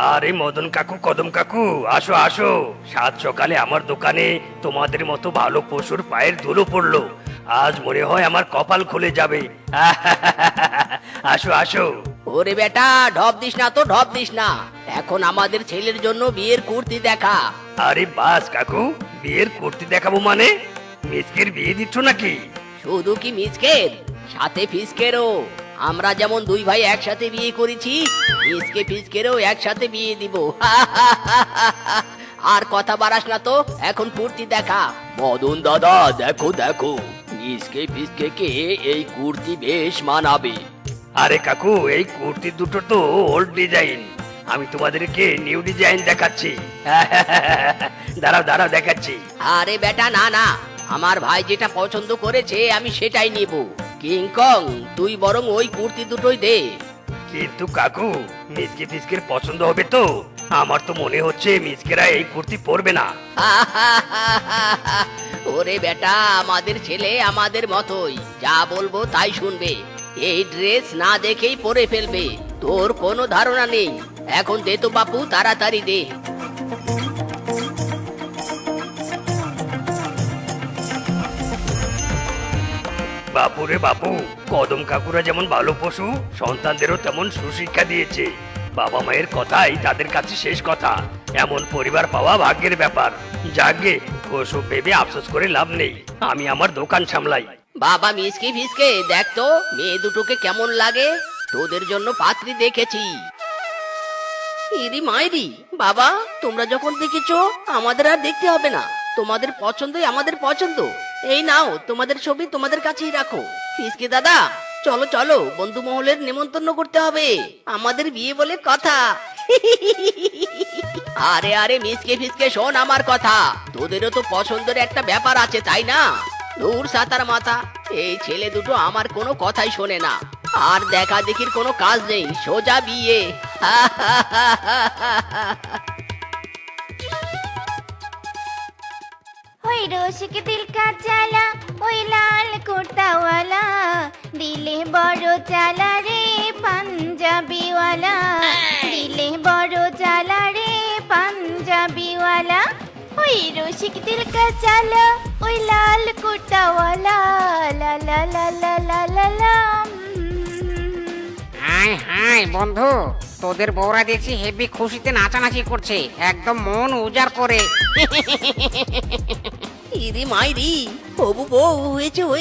আরে মদন কাকু, কদম কাকু, আসো আসো। সাত সকালে আমার দোকানে তোমাদের মতো ভালো পশুর পায়ের ধুলো পড়লো। আজ মনে হয় আমার কপাল খুলে যাবে। আসো আসো। ওরে বেটা, ঢপ দিস না তো, ঢপ দিস না। এখন আমাদের ছেলের জন্য বিয়ের কুর্তি দেখা। আরে বাস কাকু, বিয়ের কুর্তি দেখাবো মানে? মিসকের বিয়ে দিচ্ছ নাকি? শুধু কি মিসকের, সাথে ফিসকেরও। আমরা যেমন দুই ভাই একসাথে বিয়ে করেছি, মিসকে ফিসকেরও একসাথে বিয়ে দিব। আর কথা বাড়াস না তো, এখন কুর্তি দেখা। মদন দাদা, দেখো দেখো, মিসকে ফিসকে কে এই কুর্তি বেশ মানাবে। আরে কাকু, এই কুর্তি দুটো তো ওল্ড ডিজাইন। আমি তোমাদেরকে নিউ ডিজাইন দেখাচ্ছি। দাঁড়াও দাঁড়াও, দেখাচ্ছি। আরে বেটা, না না, আমার ভাই যেটা পছন্দ করেছে আমি সেটাই নিব। কিংকং, তুই বরং ওই কুর্তি দুটোই দে। কিন্তু কাকু, মিসকে ফিসকের পছন্দ হবে তো? আমার তো মনে হচ্ছে মিসকেরা এই কুর্তি পরবে না। ওরে বেটা, আমাদের ছেলে আমাদের মতোই, যা বলবো তাই শুনবে। এই ড্রেস না দেখেই পরে ফেলবে, তোর কোনো ধারণা নেই। এখন দে তো বাপু, তাড়াতাড়ি দে। বাপুরে বাপু, কদম কাকুরা যেমন ভালো পশু, সন্তানদেরও তেমন সুশিক্ষা দিয়েছে। বাবা মায়ের কথাই তাদের কাছে শেষ কথা। এমন পরিবার পাওয়া ভাগ্যের ব্যাপার। যাগে, ওসব ভেবে আফসোস করে লাভ নেই। আমি আমার দোকান সামলাই। বাবা মিসকে ফিসকে, দেখ তো মেয়ে দুটোকে কেমন লাগে। তোদের জন্য পাত্রী দেখেছি। ইরি মাইরি, বাবা তোমরা যখন দেখেছো আমাদের আর দেখতে হবে না। তোমাদের পছন্দই আমাদের পছন্দ। এই নাও, তোমাদের ছবি তোমাদের কাছেই রাখো। ফিসকে দাদা, চলো চলো, বন্ধু মহলের নেমন্তন্ন করতে হবে, আমাদের বিয়ে বলে কথা। আরে আরে মিসকে ফিসকে, শোন আমার কথা। তোদেরও তো পছন্দের একটা ব্যাপার আছে, তাই না? দূর সাতার মাথা, এই ছেলে দুটো আমার কোনো কথাই শোনে না। আর দেখা দেখির কোনো কাজ নেই, সোজা বিয়ে। ওই রসিক দিল কা চালা, ওই লাল কুর্তাওয়ালা, দিলে বড় চালা রে পাঞ্জাবিওয়ালা, দিলে বড় চালা রে পাঞ্জাবিওয়ালা। ওই রসিক দিল কা চালা, ওই লাল কুর্তাওয়ালা, লা লা লা লা লা লা লা। হাই হাই বন্ধু, তোদের বউরা দেখছি হেভি খুশিতে নাচানাচি করছে, একদম মন উজাড় করে। ইরি মাইরি, হবু বউ হয়েছে।